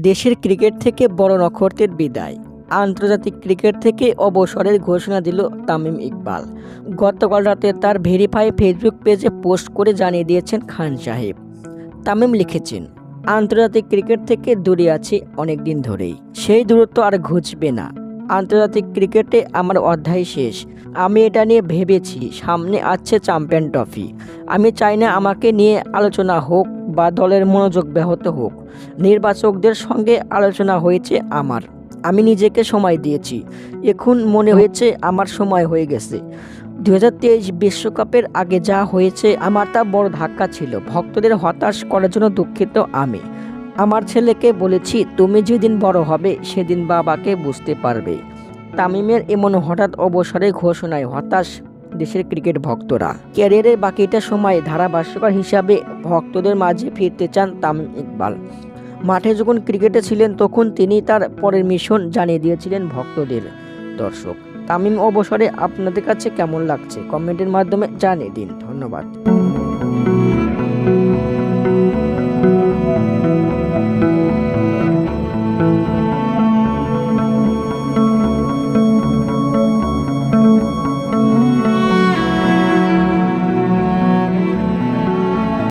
দেশের ক্রিকেট থেকে বড় নক্ষত্রের বিদায়। আন্তর্জাতিক ক্রিকেট থেকে অবসরের ঘোষণা দিল তামিম ইকবাল। গতকাল রাতে তার ভেরিফাই ফেসবুক পেজে পোস্ট করে জানিয়ে দিয়েছেন খান সাহেব। তামিম লিখেছেন, আন্তর্জাতিক ক্রিকেট থেকে দূরে আছি অনেক দিন ধরেই, সেই দূরত্ব আর ঘুচবে না। আন্তর্জাতিক ক্রিকেটে আমার অধ্যায় শেষ। আমি এটা নিয়ে ভেবেছি, সামনে আছে চ্যাম্পিয়ন ট্রফি। আমি চাই না আমাকে নিয়ে আলোচনা হোক বা দলের মনোযোগ ব্যাহত হোক। নির্বাচকদের সঙ্গে আলোচনা হয়েছে আমার, আমি নিজেকে সময় দিয়েছি। এখন মনে হয়েছে আমার সময় হয়ে গেছে। 2023 বিশ্বকাপের আগে যা হয়েছে আমার তা বড় ধাক্কা ছিল। ভক্তদের হতাশ করার জন্য দুঃখিত আমি। আমার ছেলেকে বলেছি, তুমি যেদিন বড় হবে সেদিন বাবাকে বুঝতে পারবে। তামিমের এমন হঠাৎ অবসরের ঘোষণায় হতাশ দেশের ক্রিকেট ভক্তরা। ক্যারিয়ারের বাকিটা সময় ধারাভাষ্যকার হিসাবে ভক্তদের মাঝে ফিরতে চান তামিম ইকবাল। মাঠে যখন ক্রিকেটে ছিলেন তখন তিনি তার পরের মিশন জানিয়ে দিয়েছিলেন ভক্তদের। দর্শক, তামিম অবসরে আপনাদের কাছে কেমন লাগছে কমেন্টের মাধ্যমে জানিয়ে দিন। ধন্যবাদ।